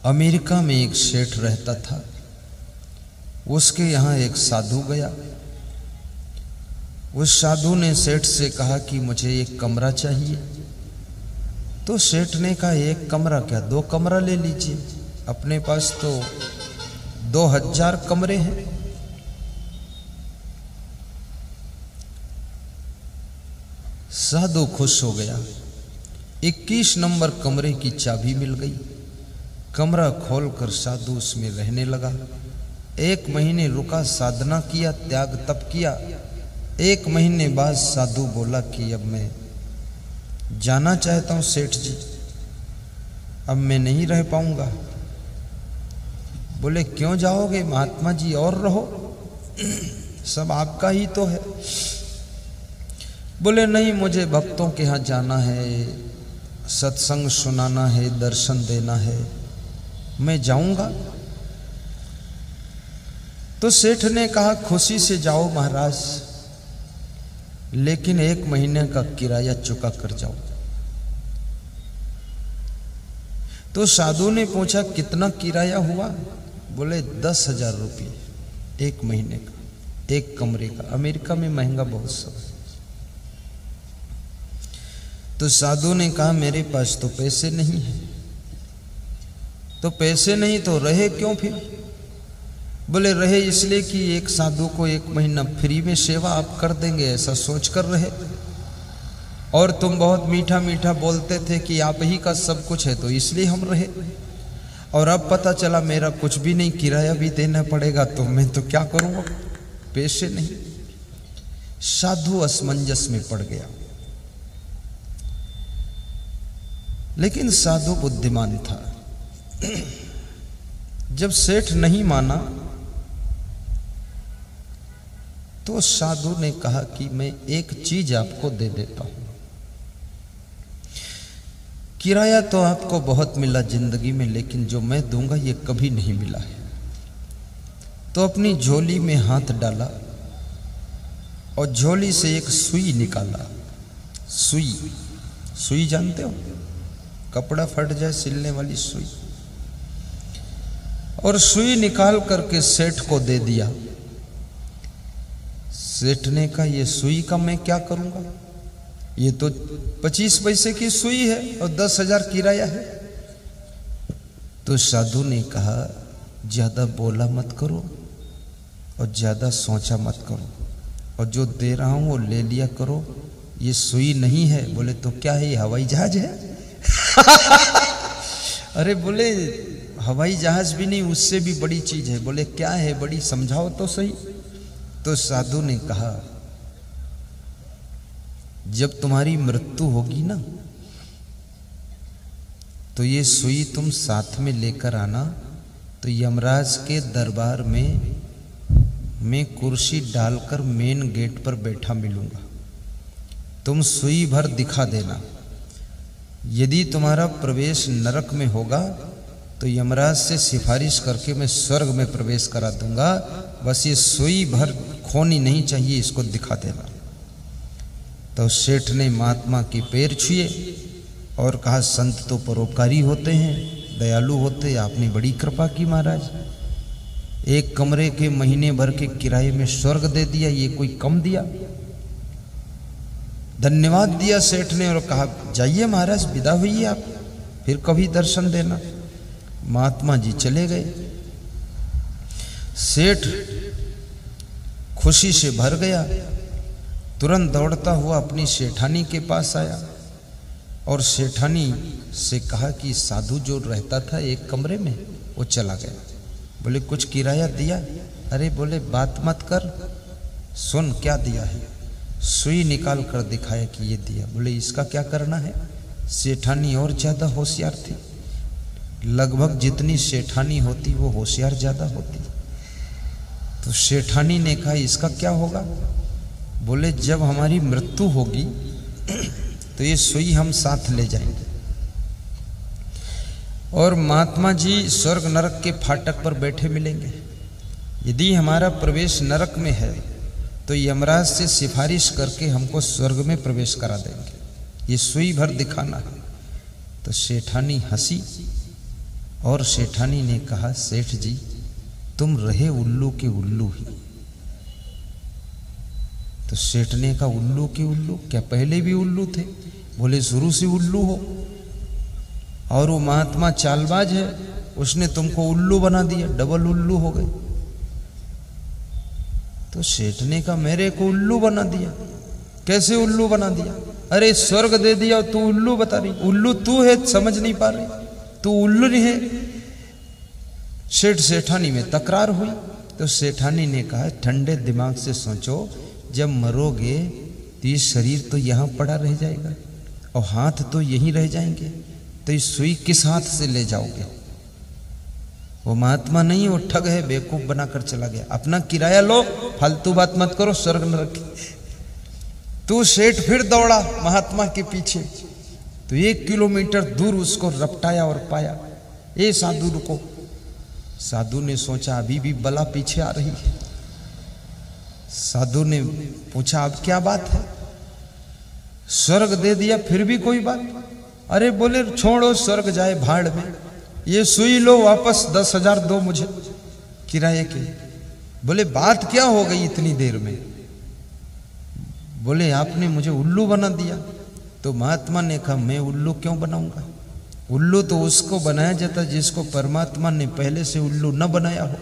America में एक सेठ रहता था। उसके यहाँ एक साधु गया। उस साधु ने सेठ से कहा कि मुझे एक कमरा चाहिए। तो सेठ ने कहा एक कमरा क्या, 2 कमरा ले लीजिए, अपने पास तो 2000 कमरे हैं। साधु खुश हो गया। 21 नंबर कमरे की चाबी मिल गई। कमरा खोलकर साधु उसमें रहने लगा। 1 महीने रुका, साधना किया, त्याग तप किया। 1 महीने बाद साधु बोला कि अब मैं जाना चाहता हूं सेठ जी, अब मैं नहीं रह पाऊंगा। बोले क्यों जाओगे महात्मा जी, और रहो, सब आपका ही तो है। बोले नहीं, मुझे भक्तों के यहाँ जाना है, सत्संग सुनाना है, दर्शन देना है, मैं जाऊंगा। तो सेठ ने कहा खुशी से जाओ महाराज, लेकिन 1 महीने का किराया चुका कर जाओ। तो साधु ने पूछा कितना किराया हुआ? बोले 10,000 रुपये 1 महीने का, 1 कमरे का। अमेरिका में महंगा बहुत सब। तो साधु ने कहा मेरे पास तो पैसे नहीं है। तो पैसे नहीं तो रहे क्यों फिर? बोले रहे इसलिए कि एक साधु को 1 महीना फ्री में सेवा आप कर देंगे, ऐसा सोच कर रहे। और तुम बहुत मीठा मीठा बोलते थे कि आप ही का सब कुछ है, तो इसलिए हम रहे। और अब पता चला मेरा कुछ भी नहीं, किराया भी देना पड़ेगा, तो मैं तो क्या करूँगा, पैसे नहीं। साधु असमंजस में पड़ गया। लेकिन साधु बुद्धिमान था। जब सेठ नहीं माना तो साधु ने कहा कि मैं एक चीज आपको दे देता हूं। किराया तो आपको बहुत मिला जिंदगी में, लेकिन जो मैं दूंगा ये कभी नहीं मिला है। तो अपनी झोली में हाथ डाला और झोली से एक सुई निकाला। सुई जानते हो, कपड़ा फट जाए सिलने वाली सुई। और सुई निकाल करके सेठ को दे दिया। सेठ ने कहा ये सुई का मैं क्या करूंगा, ये तो 25 पैसे की सुई है और 10,000 किराया है। तो साधु ने कहा ज्यादा बोला मत करो और ज्यादा सोचा मत करो, और जो दे रहा हूं वो ले लिया करो। ये सुई नहीं है। बोले तो क्या है, ये हवाई जहाज है? अरे बोले हवाई जहाज भी नहीं, उससे भी बड़ी चीज है। बोले क्या है बड़ी, समझाओ तो सही। तो साधु ने कहा जब तुम्हारी मृत्यु होगी ना, तो ये सुई तुम साथ में लेकर आना। तो यमराज के दरबार में मैं कुर्सी डालकर मेन गेट पर बैठा मिलूंगा, तुम सुई भर दिखा देना। यदि तुम्हारा प्रवेश नरक में होगा तो यमराज से सिफारिश करके मैं स्वर्ग में प्रवेश करा दूंगा, बस ये सुई भर खोनी नहीं चाहिए, इसको दिखा देना। तो सेठ ने महात्मा के पैर छुए और कहा संत तो परोपकारी होते हैं, दयालु होते हैं, आपने बड़ी कृपा की महाराज। 1 कमरे के महीने भर के किराए में स्वर्ग दे दिया, ये कोई कम दिया? धन्यवाद दिया सेठ ने और कहा जाइए महाराज, विदा हुई आप, फिर कभी दर्शन देना। महात्मा जी चले गए। सेठ खुशी से भर गया, तुरंत दौड़ता हुआ अपनी सेठानी के पास आया और सेठानी से कहा कि साधु जो रहता था 1 कमरे में वो चला गया। बोले कुछ किराया दिया? अरे बोले बात मत कर, सुन क्या दिया है। सुई निकाल कर दिखाया कि ये दिया। बोले इसका क्या करना है? सेठानी और ज्यादा होशियार थी। लगभग जितनी सेठानी होती वो होशियार ज्यादा होती। तो सेठानी ने कहा इसका क्या होगा? बोले जब हमारी मृत्यु होगी तो ये सुई हम साथ ले जाएंगे और महात्मा जी स्वर्ग नरक के फाटक पर बैठे मिलेंगे। यदि हमारा प्रवेश नरक में है तो यमराज से सिफारिश करके हमको स्वर्ग में प्रवेश करा देंगे, ये सुई भर दिखाना है। तो सेठानी हंसी और सेठानी ने कहा, सेठ जी तुम रहे उल्लू के उल्लू ही। तो सेठ ने कहा, उल्लू के उल्लू? क्या पहले भी उल्लू थे? बोले, शुरू से उल्लू हो, और वो महात्मा चालबाज है, उसने तुमको उल्लू बना दिया, डबल उल्लू हो गए। तो सेठ ने कहा, मेरे को उल्लू बना दिया? कैसे उल्लू बना दिया? अरे स्वर्ग दे दिया और तू उल्लू बता रही? उल्लू तू है, समझ नहीं पा रही? तू उल्लू नहीं है। सेठ सेठानी में तकरार हुई। तो सेठानी ने कहा, ठंडे दिमाग से सोचो, जब मरोगे तो ये शरीर तो यहाँ पड़ा रह जाएगा और हाथ तो यहीं रह जाएंगे, तो ये सुई किस हाथ से ले जाओगे? वो महात्मा नहीं, वो ठग है, बेवकूफ बनाकर चला गया। अपना किराया लो, फालतू बात मत करो, स्वर्ग न रखे। तू सेठ फिर दौड़ा महात्मा के पीछे, तो 1 किलोमीटर दूर उसको रपटाया और पाया। ए साधु रुको। साधु ने सोचा अभी भी बला पीछे आ रही है। साधु ने पूछा, अब क्या बात है? स्वर्ग दे दिया फिर भी कोई बात? अरे बोले, छोड़ो, स्वर्ग जाए भाड़ में, ये सुई लो, वापस 10,000 दो मुझे किराए के। बोले, बात क्या हो गई इतनी देर में? बोले, आपने मुझे उल्लू बना दिया। तो महात्मा ने कहा, मैं उल्लू क्यों बनाऊंगा? उल्लू तो उसको बनाया जाता जिसको परमात्मा ने पहले से उल्लू न बनाया हो।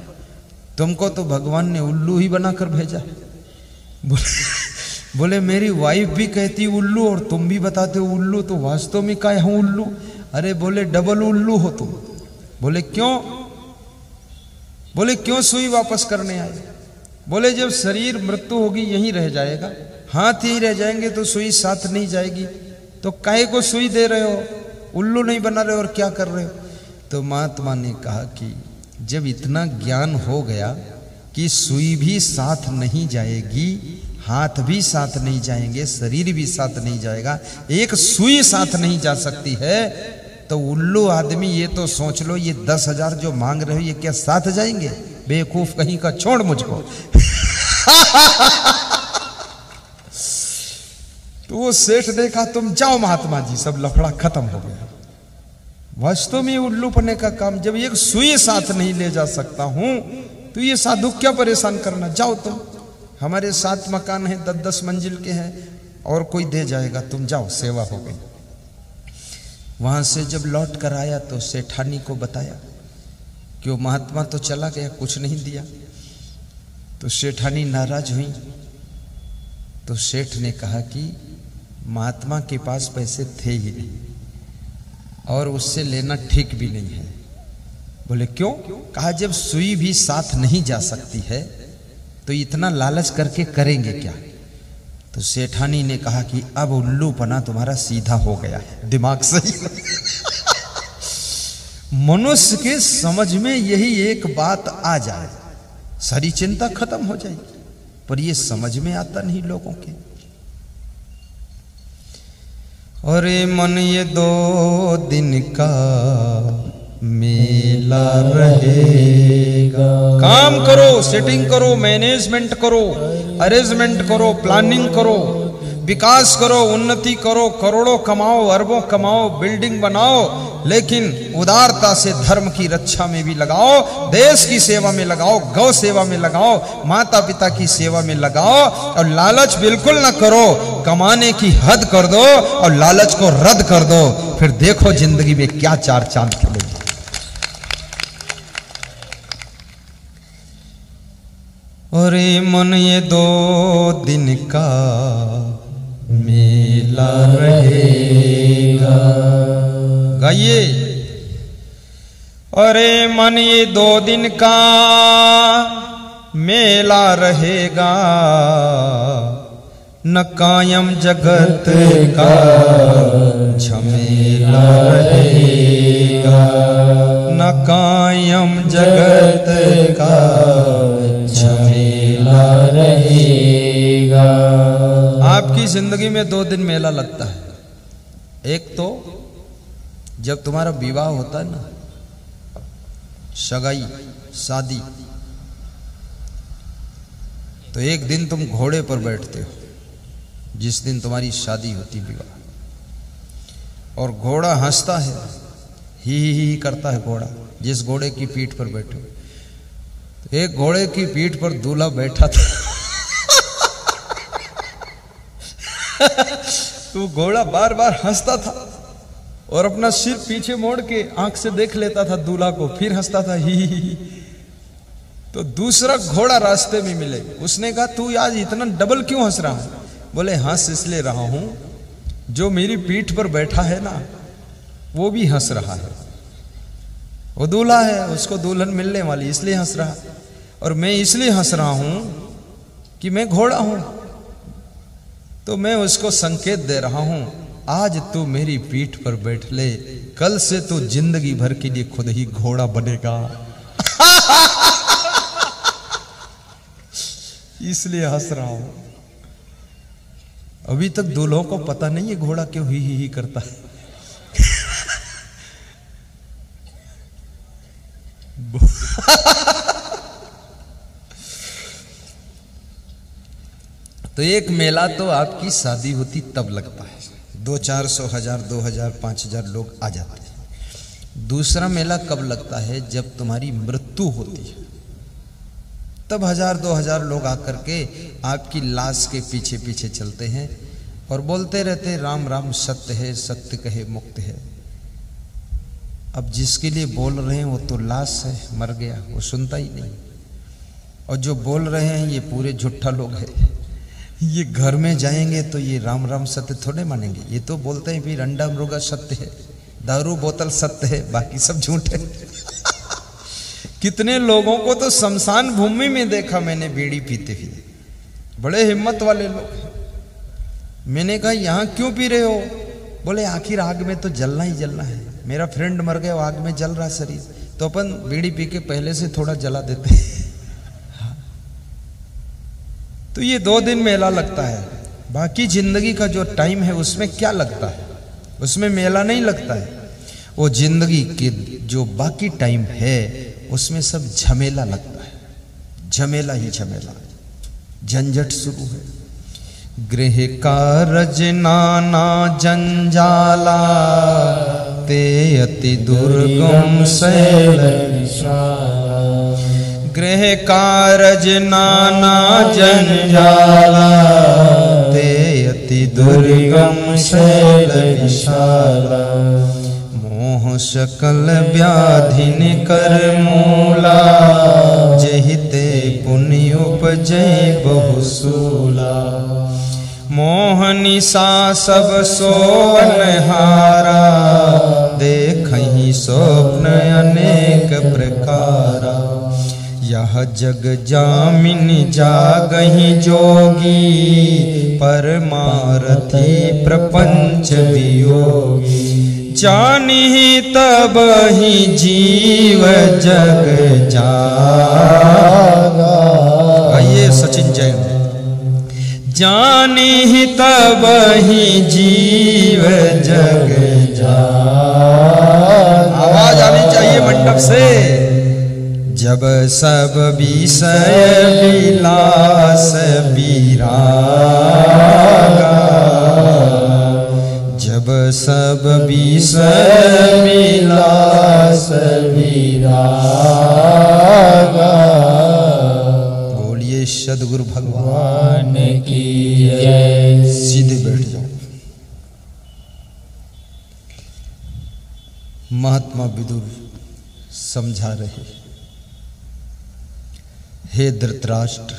तुमको तो भगवान ने उल्लू ही बनाकर भेजा। बोले, मेरी वाइफ भी कहती उल्लू और तुम भी बताते हो उल्लू, तो वास्तव में क्या हूं उल्लू? अरे बोले, डबल उल्लू हो तुम। बोले, क्यों? बोले, क्यों सुई वापस करने आए? बोले, जब शरीर मृत्यु होगी यहीं रह जाएगा, हाथ ही रह जाएंगे, तो सुई साथ नहीं जाएगी, तो काहे को सुई दे रहे हो? उल्लू नहीं बना रहे हो और क्या कर रहे हो? तो महात्मा ने कहा कि जब इतना ज्ञान हो गया कि सुई भी साथ नहीं जाएगी, हाथ भी साथ नहीं जाएंगे, शरीर भी साथ नहीं जाएगा, एक सुई साथ नहीं जा सकती है, तो उल्लू आदमी ये तो सोच लो, ये 10,000 जो मांग रहे हो ये क्या साथ जाएंगे? बेवकूफ कहीं का, छोड़ मुझको। तो वो सेठ ने कहा, तुम जाओ महात्मा जी, सब लफड़ा खत्म हो गया। वास्तव में उल्लू पने का काम, जब एक सुई साथ नहीं ले जा सकता हूं तो ये साधु क्या परेशान करना? जाओ तुम, हमारे 7 मकान हैं, 10-10 मंजिल के हैं, और कोई दे जाएगा, तुम जाओ, सेवा हो गई। वहां से जब लौट कर आया तो सेठानी को बताया कि वो महात्मा तो चला गया, कुछ नहीं दिया। तो सेठानी नाराज हुई। तो सेठ ने कहा कि महात्मा के पास पैसे थे ही नहीं और उससे लेना ठीक भी नहीं है। बोले, क्यों? कहा, जब सुई भी साथ नहीं जा सकती है तो इतना लालच करके करेंगे क्या? तो सेठानी ने कहा कि अब उल्लूपना तुम्हारा सीधा हो गया है, दिमाग सही। मनुष्य के समझ में यही एक बात आ जाए, सारी चिंता खत्म हो जाएगी, पर ये समझ में आता नहीं लोगों के। अरे मन, ये 2 दिन का मेला रहेगा। काम करो, सेटिंग करो, मैनेजमेंट करो, अरेंजमेंट करो, प्लानिंग करो, विकास करो, उन्नति करो, करोड़ों कमाओ, अरबों कमाओ, बिल्डिंग बनाओ, लेकिन उदारता से धर्म की रक्षा में भी लगाओ, देश की सेवा में लगाओ, गौ सेवा में लगाओ, माता पिता की सेवा में लगाओ, और लालच बिल्कुल ना करो। कमाने की हद कर दो और लालच को रद्द कर दो, फिर देखो जिंदगी में क्या 4 चांद खिलेंगे। अरे मन, ये 2 दिन का मेला रहेगा। गाइए। अरे मन, ये 2 दिन का मेला रहेगा, न कायम जगत का झमेला रहेगा, न कायम जगत का झमेला रहेगा। आपकी जिंदगी में 2 दिन मेला लगता है। एक तो जब तुम्हारा विवाह होता है ना, सगाई, शादी, तो एक दिन तुम घोड़े पर बैठते हो, जिस दिन तुम्हारी शादी होती, विवाह, और घोड़ा हंसता है, ही करता है घोड़ा, जिस घोड़े की पीठ पर बैठे हो। तो एक घोड़े की पीठ पर दूल्हा बैठा था तो घोड़ा बार बार हंसता था और अपना सिर पीछे मोड़ के आंख से देख लेता था दूल्हा को, फिर हंसता था ही। तो दूसरा घोड़ा रास्ते में मिले, उसने कहा तू आज इतना डबल क्यों हंस रहा है? बोले हंस इसलिए रहा हूं, जो मेरी पीठ पर बैठा है ना वो भी हंस रहा है। वो दूल्हा है, उसको दुल्हन मिलने वाली, इसलिए हंस रहा। और मैं इसलिए हंस रहा हूं कि मैं घोड़ा हूं, तो मैं उसको संकेत दे रहा हूं आज तू मेरी पीठ पर बैठ ले, कल से तू जिंदगी भर के लिए खुद ही घोड़ा बनेगा। इसलिए हंस रहा हूं। अभी तक दूल्हों को पता नहीं है घोड़ा क्यों ही करता है। तो एक मेला तो आपकी शादी होती तब लगता है, 200-400 1000 2000 5000 लोग आ जाते हैं। दूसरा मेला कब लगता है? जब तुम्हारी मृत्यु होती है, तब 1000-2000 लोग आकर के आपकी लाश के पीछे पीछे चलते हैं और बोलते रहते राम राम सत्य है, सत्य कहे मुक्त है। अब जिसके लिए बोल रहे हैं वो तो लाश है, मर गया, वो सुनता ही नहीं। और जो बोल रहे हैं ये पूरे झूठा लोग हैं। ये घर में जाएंगे तो ये राम राम सत्य थोड़े मानेंगे। ये तो बोलते हैं फिर अंडा मुर्गा सत्य है, दारू बोतल सत्य है, बाकी सब झूठ है। कितने लोगों को तो शमशान भूमि में देखा मैंने बीड़ी पीते हुए, बड़े हिम्मत वाले लोग। मैंने कहा यहाँ क्यों पी रहे हो? बोले आखिर आग में तो जलना ही जलना है, मेरा फ्रेंड मर गया, आग में जल रहा शरीर, तो अपन बीड़ी पी के पहले से थोड़ा जला देते हैं। तो ये 2 दिन मेला लगता है, बाकी जिंदगी का जो टाइम है उसमें क्या लगता है? उसमें मेला नहीं लगता है। वो जिंदगी के जो बाकी टाइम है उसमें सब झमेला लगता है, झमेला ही झमेला, झंझट शुरू है। गृह कारज नाना जंजाला, ते अति दुर्गम शैल विशाला। गृह कारज नाना जंजाला, ते अति दुर्गम शैल विशाला। मोह सकल व्याधि कर मूला, जहिते पुण्य उपजै बहुसूला। मोह निशा सब सोवन हारा, देखहि स्वप्न अनेक प्रकारा। यह जग जामिन जागहि जोगी, परमारथी प्रपंच वियोगी। जानिहि तब ही जीव जग जागा। आइए सचिन जैन। जानिहि तब ही जीव जग जागा। आवाज आनी चाहिए मंडप से। जब सब विषय विलास विरागा, जब सब विषय विलास विरागा। बोलिए सद्गुरु भगवान की जय। सीधे बैठ जाओ। महात्मा विदुर समझा रहे, हे धृतराष्ट्र,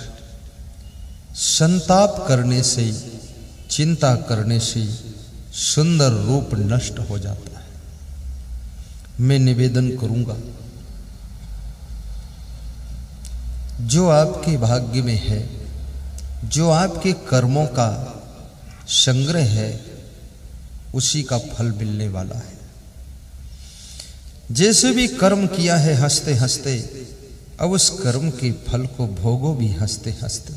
संताप करने से, चिंता करने से सुंदर रूप नष्ट हो जाता है। मैं निवेदन करूंगा, जो आपके भाग्य में है, जो आपके कर्मों का संग्रह है, उसी का फल मिलने वाला है। जैसे भी कर्म किया है हंसते हंसते, अब उस कर्म के फल को भोगो भी हंसते हंसते।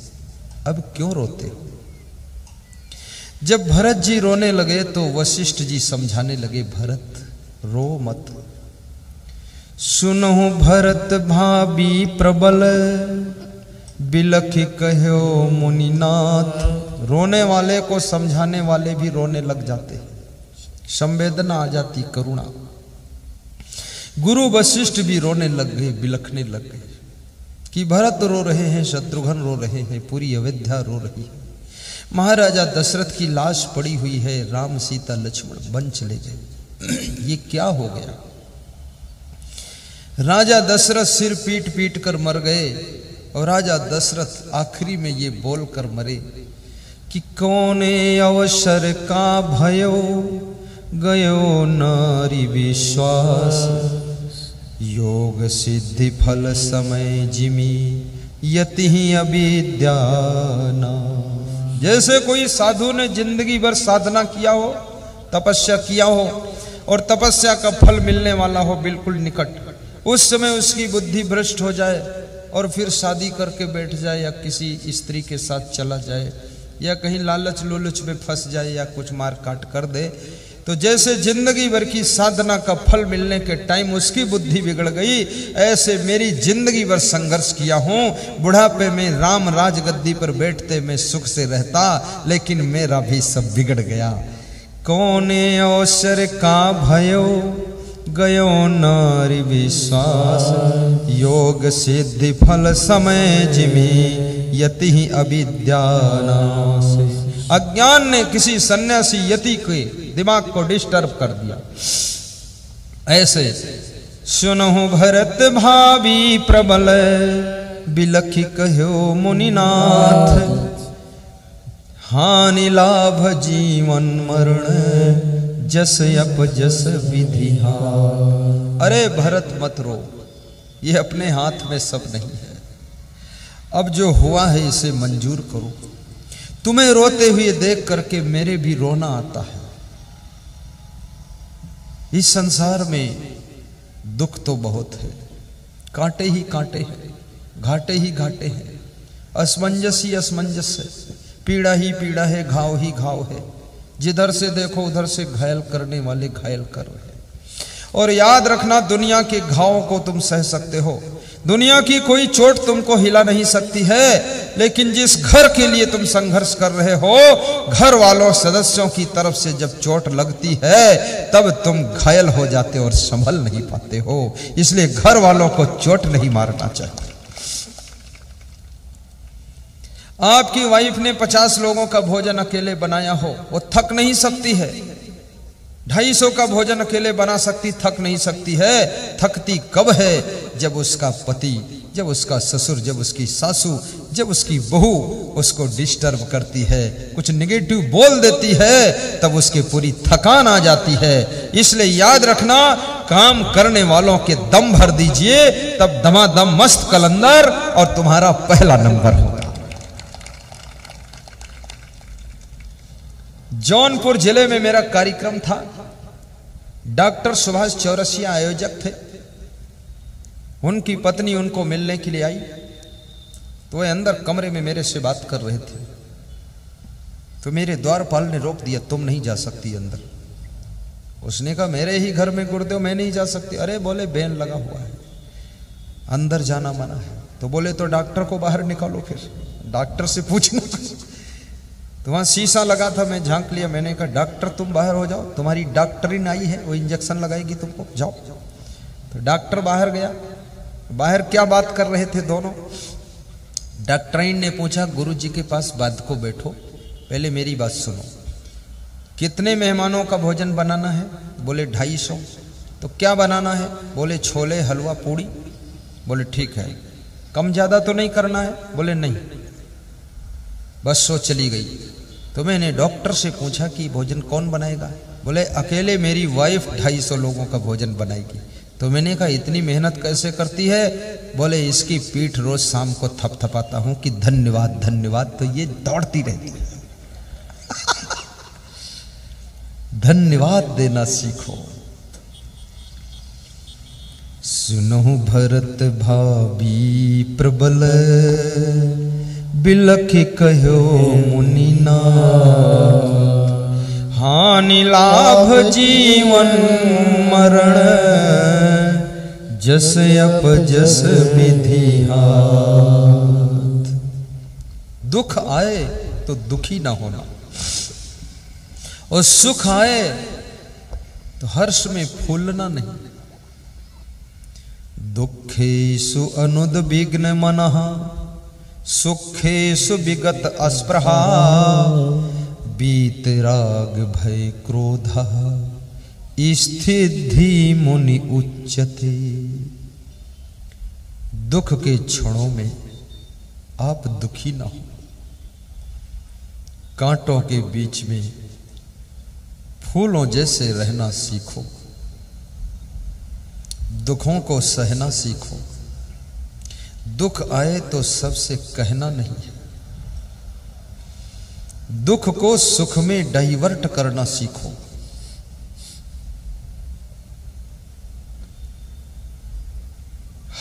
अब क्यों रोते हो? जब भरत जी रोने लगे तो वशिष्ठ जी समझाने लगे, भरत रो मत। सुनहु भरत भाबी प्रबल, बिलखि कहो मुनिनाथ। रोने वाले को समझाने वाले भी रोने लग जाते, संवेदना आ जाती, करुणा। गुरु वशिष्ठ भी रोने लग गए, बिलखने लग गए कि भरत रो रहे हैं, शत्रुघ्न रो रहे हैं, पूरी अयोध्या रो रही है, महाराजा दशरथ की लाश पड़ी हुई है, राम सीता लक्ष्मण वन चले गए, ये क्या हो गया। राजा दशरथ सिर पीट पीट कर मर गए और राजा दशरथ आखिरी में ये बोल कर मरे कि कौने अवसर का भयो गयो नारी विश्वास, योग सिद्धि फल समय जिमी यति अविद्याना। जैसे कोई साधु ने जिंदगी भर साधना किया हो, तपस्या किया हो और तपस्या का फल मिलने वाला हो बिल्कुल निकट, उस समय उसकी बुद्धि भ्रष्ट हो जाए और फिर शादी करके बैठ जाए या किसी स्त्री के साथ चला जाए या कहीं लालच लोलुच में फंस जाए या कुछ मार काट कर दे, तो जैसे जिंदगी भर की साधना का फल मिलने के टाइम उसकी बुद्धि बिगड़ गई, ऐसे मेरी जिंदगी भर संघर्ष किया हूं, बुढ़ापे में राम राज गद्दी पर बैठते मैं सुख से रहता, लेकिन मेरा भी सब बिगड़ गया। कौने अवसर का भयो गयो नारी विश्वास, योग सिद्धि फल समय जिमी यति अविद्यानाश। अज्ञान ने किसी सन्यासी यति के दिमाग को डिस्टर्ब कर दिया। ऐसे सुनहु भरत भावी प्रबल, बिलखि कहो मुनिनाथ, हानि लाभ जीवन मरण जस अप जस विधि। अरे भरत मत रो, ये अपने हाथ में सब नहीं है, अब जो हुआ है इसे मंजूर करो। तुम्हें रोते हुए देख करके मेरे भी रोना आता है। इस संसार में दुख तो बहुत है, कांटे ही कांटे हैं, घाटे ही घाटे हैं, असमंजस ही असमंजस है, पीड़ा ही पीड़ा है, घाव ही घाव है, जिधर से देखो उधर से घायल करने वाले घायल कर रहे हैं। और याद रखना, दुनिया के घावों को तुम सह सकते हो, दुनिया की कोई चोट तुमको हिला नहीं सकती है, लेकिन जिस घर के लिए तुम संघर्ष कर रहे हो, घर वालों सदस्यों की तरफ से जब चोट लगती है तब तुम घायल हो जाते और संभल नहीं पाते हो। इसलिए घर वालों को चोट नहीं मारना चाहिए। आपकी वाइफ ने 50 लोगों का भोजन अकेले बनाया हो, वो थक नहीं सकती है। 250 का भोजन अकेले बना सकती, थक नहीं सकती है। थकती कब है? जब उसका पति, जब उसका ससुर, जब उसकी सासू, जब उसकी बहू उसको डिस्टर्ब करती है, कुछ नेगेटिव बोल देती है, तब उसकी पूरी थकान आ जाती है। इसलिए याद रखना, काम करने वालों के दम भर दीजिए, तब दमादम मस्त कलंदर और तुम्हारा पहला नंबर होगा। जौनपुर जिले में मेरा कार्यक्रम था, डॉक्टर सुभाष चौरसिया आयोजक थे। उनकी पत्नी उनको मिलने के लिए आई, तो वह अंदर कमरे में मेरे से बात कर रहे थे। तो मेरे द्वारपाल ने रोक दिया, तुम नहीं जा सकती अंदर। उसने कहा मेरे ही घर में गुरुदेव, मैं नहीं जा सकती। अरे बोले बैन लगा हुआ है, अंदर जाना मना है। तो बोले तो डॉक्टर को बाहर निकालो, फिर डॉक्टर से पूछना। तो वहां शीशा लगा था, मैं झांक लिया। मैंने कहा डॉक्टर तुम बाहर हो जाओ, तुम्हारी डॉक्टरीन आई है, वो इंजेक्शन लगाएगी तुमको, जाओ। तो डॉक्टर बाहर गया। बाहर क्या बात कर रहे थे दोनों? डॉक्टरीन ने पूछा गुरुजी के पास बाद को बैठो, पहले मेरी बात सुनो, कितने मेहमानों का भोजन बनाना है? बोले 250। तो क्या बनाना है? बोले छोले हलवा पूड़ी। बोले ठीक है, कम ज्यादा तो नहीं करना है? बोले नहीं। बस वो चली गई। तो मैंने डॉक्टर से पूछा कि भोजन कौन बनाएगा? बोले अकेले मेरी वाइफ 250 लोगों का भोजन बनाएगी। तो मैंने कहा इतनी मेहनत कैसे करती है? बोले इसकी पीठ रोज शाम को थपथपाता हूं कि धन्यवाद धन्यवाद, तो ये दौड़ती रहती है। धन्यवाद देना सीखो। सुनो भरत भावी प्रबल, बिलखि कहो मुनिनाथ, हानि लाभ जीवन मरण जस अप जस विधि हाथ। दुख आए तो दुखी ना होना, और सुख आए तो हर्ष में फूलना नहीं। दुखेषु अनुद्विग्न मनः सुखेषु विगत अस्पृहा वीतराग भय क्रोधः स्थिति मुनि उच्यते। दुख के क्षणों में आप दुखी ना हो। कांटों के बीच में फूलों जैसे रहना सीखो। दुखों को सहना सीखो। दुख आए तो सबसे कहना नहीं है। दुख को सुख में डाइवर्ट करना सीखो।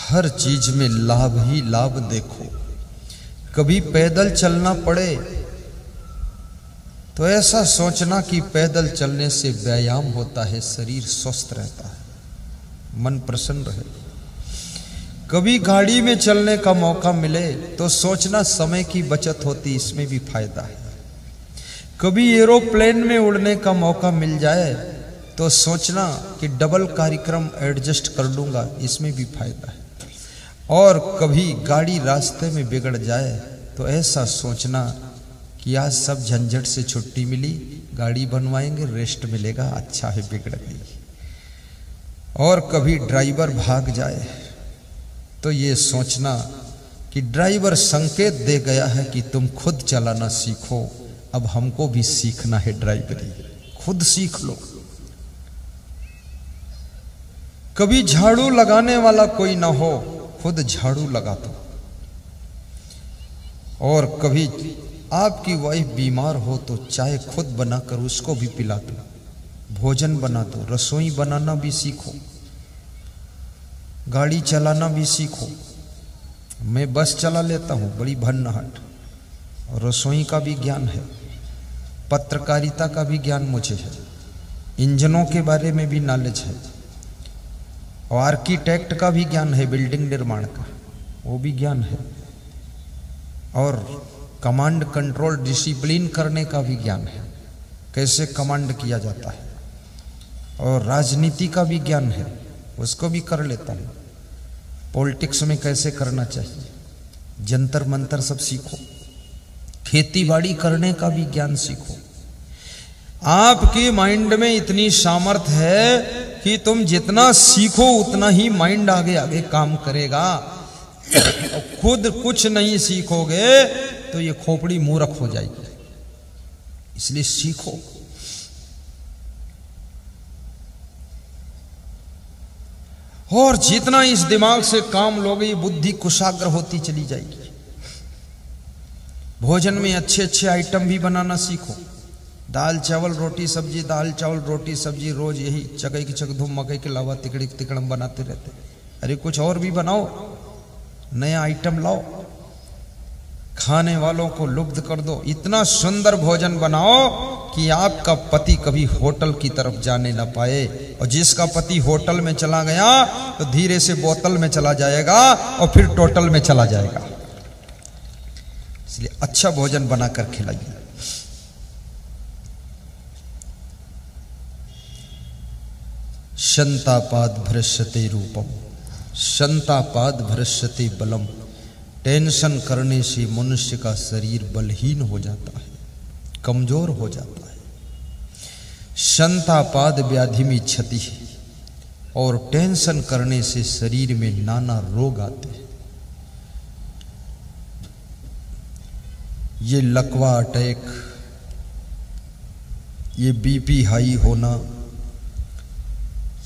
हर चीज में लाभ ही लाभ देखो। कभी पैदल चलना पड़े तो ऐसा सोचना कि पैदल चलने से व्यायाम होता है, शरीर स्वस्थ रहता है, मन प्रसन्न रहे। कभी गाड़ी में चलने का मौका मिले तो सोचना समय की बचत होती, इसमें भी फायदा है। कभी एरोप्लेन में उड़ने का मौका मिल जाए तो सोचना कि डबल कार्यक्रम एडजस्ट कर लूंगा, इसमें भी फायदा है। और कभी गाड़ी रास्ते में बिगड़ जाए तो ऐसा सोचना कि आज सब झंझट से छुट्टी मिली, गाड़ी बनवाएंगे, रेस्ट मिलेगा, अच्छा है बिगड़ गई। और कभी ड्राइवर भाग जाए तो ये सोचना कि ड्राइवर संकेत दे गया है कि तुम खुद चलाना सीखो, अब हमको भी सीखना है ड्राइवरी, खुद सीख लो। कभी झाड़ू लगाने वाला कोई ना हो, खुद झाड़ू लगा दो। और कभी आपकी वाइफ बीमार हो तो चाय खुद बनाकर उसको भी पिला दो, भोजन बना दो, रसोई बनाना भी सीखो, गाड़ी चलाना भी सीखो। मैं बस चला लेता हूँ, बड़ी भन्नाहट, और रसोई का भी ज्ञान है, पत्रकारिता का भी ज्ञान मुझे है, इंजनों के बारे में भी नॉलेज है, और आर्किटेक्ट का भी ज्ञान है, बिल्डिंग निर्माण का वो भी ज्ञान है, और कमांड कंट्रोल डिसिप्लिन करने का भी ज्ञान है, कैसे कमांड किया जाता है, और राजनीति का भी ज्ञान है, उसको भी कर लेता हूँ। पॉलिटिक्स में कैसे करना चाहिए, जंतर मंतर सब सीखो। खेती बाड़ी करने का भी ज्ञान सीखो। आपके माइंड में इतनी सामर्थ्य है कि तुम जितना सीखो उतना ही माइंड आगे आगे काम करेगा। खुद कुछ नहीं सीखोगे तो ये खोपड़ी मूर्ख हो जाएगी, इसलिए सीखो। और जितना इस दिमाग से काम लोगे ये बुद्धि कुशाग्र होती चली जाएगी। भोजन में अच्छे अच्छे आइटम भी बनाना सीखो। दाल चावल रोटी सब्जी, दाल चावल रोटी सब्जी, रोज यही चकई की चकधुम मकई के अलावा तिकड़ी तिकड़म बनाते रहते। अरे कुछ और भी बनाओ, नया आइटम लाओ, खाने वालों को लुब्ध कर दो। इतना सुंदर भोजन बनाओ कि आपका पति कभी होटल की तरफ जाने ना पाए, और जिसका पति होटल में चला गया तो धीरे से बोतल में चला जाएगा और फिर टोटल में चला जाएगा। इसलिए अच्छा भोजन बनाकर खिलाइए। शंतापाद भ्रश्यते रूपम, शंतापाद भ्रश्यते बलम। टेंशन करने से मनुष्य का शरीर बलहीन हो जाता है, कमजोर हो जाता है। शंतापाद व्याधि में क्षति है, और टेंशन करने से शरीर में नाना रोग आते हैं। ये लकवा अटैक, ये बीपी हाई होना,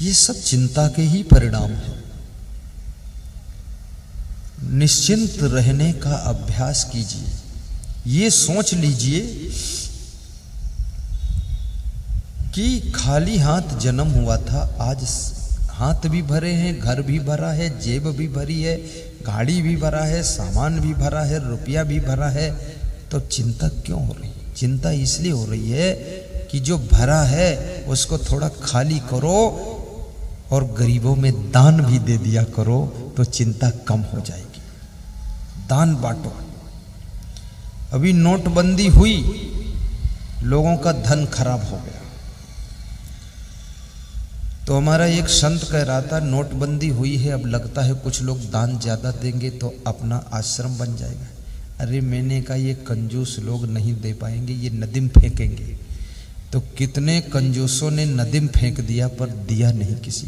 ये सब चिंता के ही परिणाम है। निश्चिंत रहने का अभ्यास कीजिए। ये सोच लीजिए कि खाली हाथ जन्म हुआ था, आज हाथ भी भरे हैं, घर भी भरा है, जेब भी भरी है, गाड़ी भी भरा है, सामान भी भरा है, रुपया भी भरा है, तो चिंता क्यों हो रही? चिंता इसलिए हो रही है कि जो भरा है उसको थोड़ा खाली करो और गरीबों में दान भी दे दिया करो, तो चिंता कम हो जाएगी। दान बांटो। अभी नोटबंदी हुई, लोगों का धन खराब हो गया, तो हमारा एक संत कह रहा था, नोटबंदी हुई है, अब लगता है कुछ लोग दान ज़्यादा देंगे तो अपना आश्रम बन जाएगा। अरे मैंने कहा ये कंजूस लोग नहीं दे पाएंगे, ये नदीम फेंकेंगे। तो कितने कंजूसों ने नदीम फेंक दिया पर दिया नहीं किसी।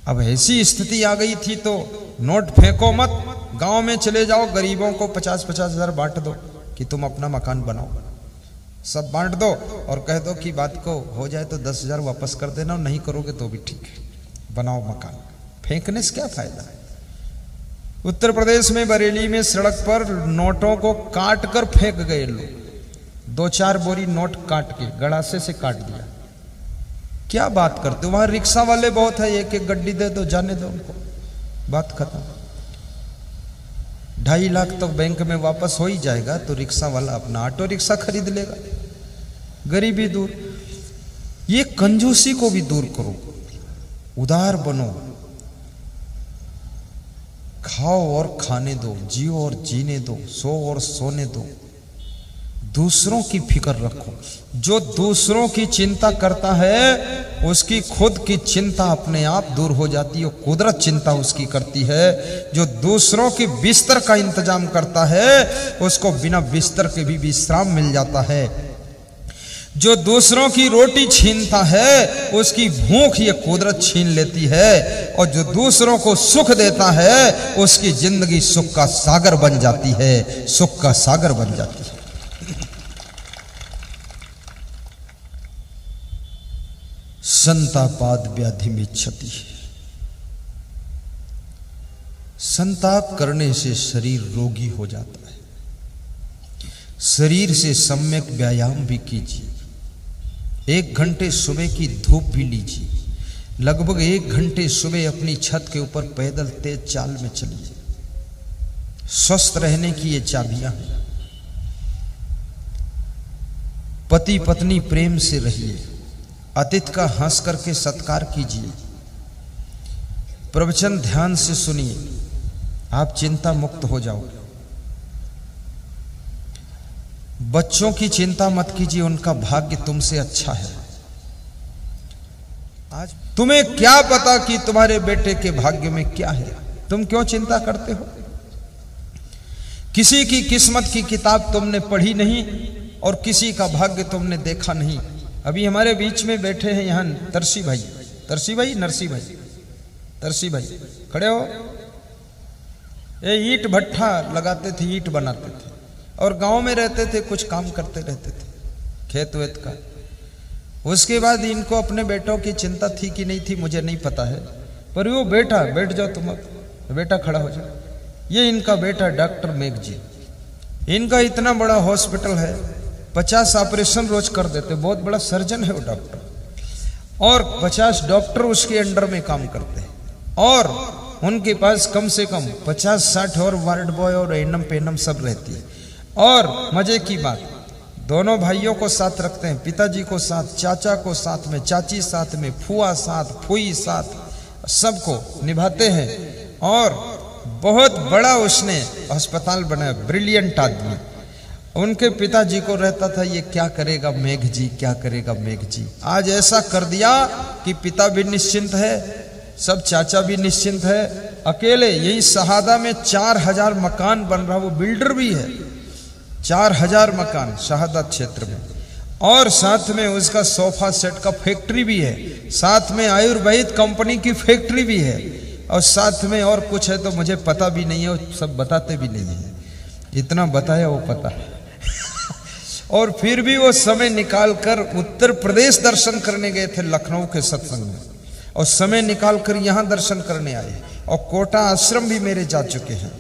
अब ऐसी स्थिति आ गई थी तो नोट फेंको मत, गांव में चले जाओ, गरीबों को 50-50 हज़ार बांट दो कि तुम अपना मकान बनाओ, सब बांट दो और कह दो कि बात को हो जाए तो 10,000 वापस कर देना, और नहीं करोगे तो भी ठीक है, बनाओ मकान। फेंकने से क्या फायदा है। उत्तर प्रदेश में बरेली में सड़क पर नोटों को काट कर फेंक गए लोग, 2-4 बोरी नोट काट के गड़ासे से काट दिया। क्या बात करते हो, वहां रिक्शा वाले बहुत है, एक गड्डी दे दो, जाने दो उनको, बात खत्म। 2.5 लाख तो बैंक में वापस हो ही जाएगा, तो रिक्शा वाला अपना ऑटो रिक्शा खरीद लेगा, गरीबी दूर। ये कंजूसी को भी दूर करो, उदार बनो, खाओ और खाने दो, जियो और जीने दो, सो और सोने दो, दूसरों की फिक्र रखो। जो दूसरों की चिंता करता है उसकी खुद की चिंता अपने आप दूर हो जाती है, कुदरत चिंता उसकी करती है। जो दूसरों की बिस्तर का इंतजाम करता है उसको बिना बिस्तर के भी विश्राम मिल जाता है। जो दूसरों की रोटी छीनता है उसकी भूख ये कुदरत छीन लेती है, और जो दूसरों को सुख देता है उसकी जिंदगी सुख का सागर बन जाती है, सुख का सागर बन जाती है। संतापाद व्याधि में क्षति, संताप करने से शरीर रोगी हो जाता है। शरीर से सम्यक व्यायाम भी कीजिए, 1 घंटे सुबह की धूप भी लीजिए, लगभग 1 घंटे सुबह अपनी छत के ऊपर पैदल तेज चाल में चलिए। स्वस्थ रहने की ये चाबियां हैं। पति पत्नी प्रेम से रहिए, अतिथि का हंस करके सत्कार कीजिए, प्रवचन ध्यान से सुनिए, आप चिंता मुक्त हो जाओगे। बच्चों की चिंता मत कीजिए, उनका भाग्य तुमसे अच्छा है। आज तुम्हें क्या पता कि तुम्हारे बेटे के भाग्य में क्या है, तुम क्यों चिंता करते हो। किसी की किस्मत की किताब तुमने पढ़ी नहीं और किसी का भाग्य तुमने देखा नहीं। अभी हमारे बीच में बैठे हैं यहाँ तरसी भाई, नरसी भाई खड़े हो। ये ईंट भट्ठा लगाते थे, ईंट बनाते थे और गांव में रहते थे, कुछ काम करते रहते थे खेत वेत का। उसके बाद इनको अपने बेटों की चिंता थी कि नहीं थी मुझे नहीं पता है, पर वो बेटा, बैठ जाओ तुम, अब बेटा खड़ा हो जाओ। ये इनका बेटा डॉक्टर मेघ जी, इनका इतना बड़ा हॉस्पिटल है, 50 ऑपरेशन रोज कर देते, बहुत बड़ा सर्जन है वो डॉक्टर, और 50 डॉक्टर उसके अंडर में काम करते हैं, और उनके पास कम से कम 50-60 और वार्ड बॉय और एनम पेनम सब रहती है। और मजे की बात, दोनों भाइयों को साथ रखते हैं, पिताजी को साथ, चाचा को साथ में, चाची साथ में, फुआ साथ, फुई साथ, सबको निभाते हैं। और बहुत बड़ा उसने अस्पताल बनाया, ब्रिलियंट आदमी। उनके पिताजी को रहता था ये क्या करेगा मेघ जी, क्या करेगा मेघ जी। आज ऐसा कर दिया कि पिता भी निश्चिंत है, सब चाचा भी निश्चिंत है। अकेले यही शहादा में 4000 मकान बन रहा, वो बिल्डर भी है, 4000 मकान शहादा क्षेत्र में, और साथ में उसका सोफा सेट का फैक्ट्री भी है, साथ में आयुर्वेद कंपनी की फैक्ट्री भी है, और साथ में और कुछ है तो मुझे पता भी नहीं है, और सब बताते भी नहीं है। इतना बताया वो पता है। और फिर भी वो समय निकाल कर उत्तर प्रदेश दर्शन करने गए थे, लखनऊ के सत्संग में, और समय निकाल कर यहाँ दर्शन करने आए, और कोटा आश्रम भी मेरे जा चुके हैं,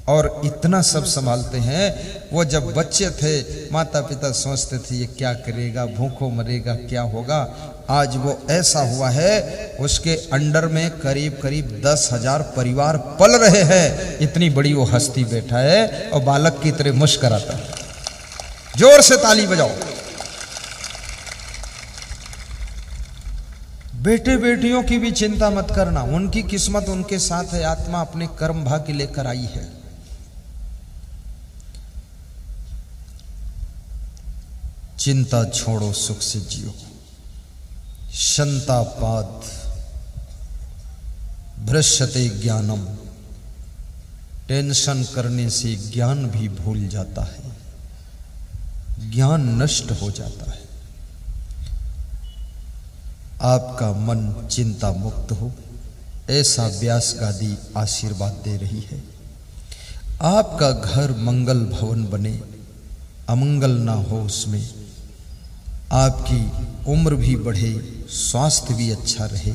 और इतना सब संभालते हैं। वो जब बच्चे थे माता पिता सोचते थे ये क्या करेगा, भूखों मरेगा, क्या होगा। आज वो ऐसा हुआ है, उसके अंडर में करीब करीब 10,000 परिवार पल रहे हैं। इतनी बड़ी वो हस्ती बैठा है और बालक की तरह मुस्कुराता है। जोर से ताली बजाओ। बेटे बेटियों की भी चिंता मत करना, उनकी किस्मत उनके साथ है, आत्मा अपने कर्म भाग्य लेकर आई है। चिंता छोड़ो, सुख से जियो। संतापाद भ्रश्यते ज्ञानम, टेंशन करने से ज्ञान भी भूल जाता है, ज्ञान नष्ट हो जाता है। आपका मन चिंता मुक्त हो, ऐसा व्यास गादी आशीर्वाद दे रही है। आपका घर मंगल भवन बने, अमंगल ना हो उसमें। आपकी उम्र भी बढ़े, स्वास्थ्य भी अच्छा रहे।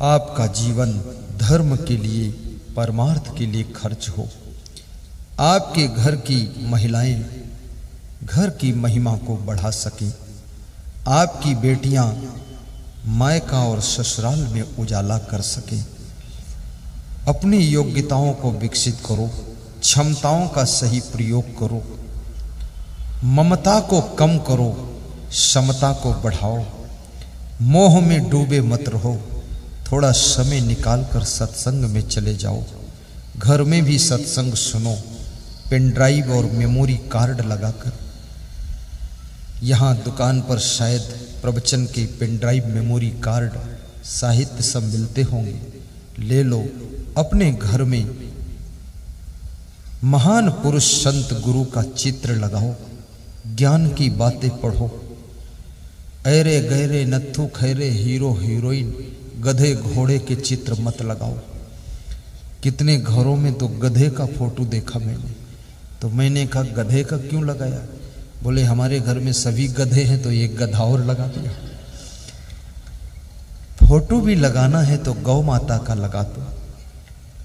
आपका जीवन धर्म के लिए, परमार्थ के लिए खर्च हो। आपके घर की महिलाएं घर की महिमा को बढ़ा सकें। आपकी बेटियां मायका और ससुराल में उजाला कर सकें। अपनी योग्यताओं को विकसित करो, क्षमताओं का सही प्रयोग करो, ममता को कम करो, समता को बढ़ाओ, मोह में डूबे मत रहो। थोड़ा समय निकाल कर सत्संग में चले जाओ। घर में भी सत्संग सुनो, पेन ड्राइव और मेमोरी कार्ड लगाकर। यहाँ दुकान पर शायद प्रवचन के पेन ड्राइव, मेमोरी कार्ड, साहित्य सब मिलते होंगे, ले लो। अपने घर में महान पुरुष संत गुरु का चित्र लगाओ, ज्ञान की बातें पढ़ो। ऐरे गहरे नत्थु खैरे हीरो हीरोइन, गधे घोड़े के चित्र मत लगाओ। कितने घरों में तो गधे का फोटो देखा मैंने, तो मैंने कहा गधे का क्यों लगाया? बोले हमारे घर में सभी गधे हैं तो एक गधा और लगा दिया। फोटो भी लगाना है तो गौ माता का लगा दो।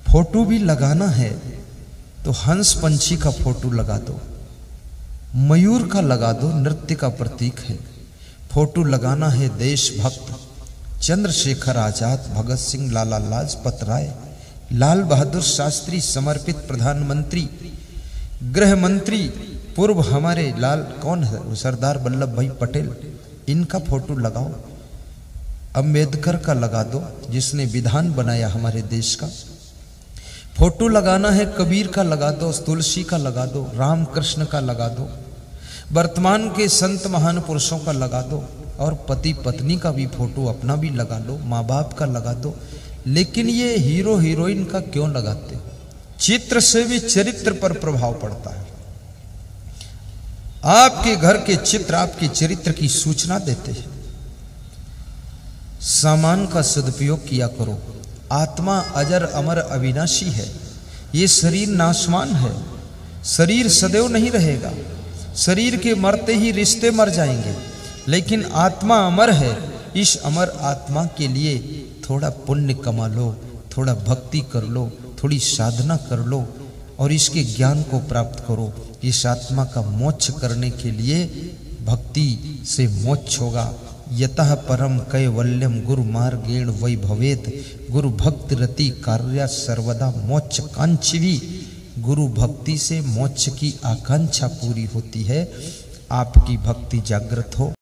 फोटो भी लगाना है तो हंस पंछी का फोटो लगा दो, मयूर का लगा दो, नृत्य का प्रतीक है। फोटो लगाना है देशभक्त, चंद्रशेखर आजाद, भगत सिंह, लाला लाजपत राय, लाल बहादुर शास्त्री, समर्पित प्रधानमंत्री, गृह मंत्री, पूर्व हमारे लाल कौन है, सरदार वल्लभ भाई पटेल, इनका फोटो लगाओ। अंबेडकर का लगा दो, जिसने विधान बनाया हमारे देश का। फोटो लगाना है कबीर का लगा दो, तुलसी का लगा दो, रामकृष्ण का लगा दो, वर्तमान के संत महान पुरुषों का लगा दो, और पति पत्नी का भी फोटो अपना भी लगा लो, माँ बाप का लगा दो। लेकिन ये हीरो हीरोइन का क्यों लगाते हो? चित्र से भी चरित्र पर प्रभाव पड़ता है। आपके घर के चित्र आपके चरित्र की सूचना देते हैं। सामान का सदुपयोग किया करो। आत्मा अजर अमर अविनाशी है। ये शरीर नाशवान है, शरीर सदैव नहीं रहेगा। शरीर के मरते ही रिश्ते मर जाएंगे, लेकिन आत्मा अमर है। इस अमर आत्मा के लिए थोड़ा पुण्य कमा लो, थोड़ा भक्ति कर लो, थोड़ी साधना कर लो और इसके ज्ञान को प्राप्त करो। इस आत्मा का मोक्ष करने के लिए भक्ति से मोक्ष होगा। यतः परम कैवल्यम गुरु मार्गेण वैभवेत, गुरु भक्ति रति कार्य सर्वदा मोक्ष कांक्षी। गुरु भक्ति से मोक्ष की आकांक्षा पूरी होती है। आपकी भक्ति जागृत हो।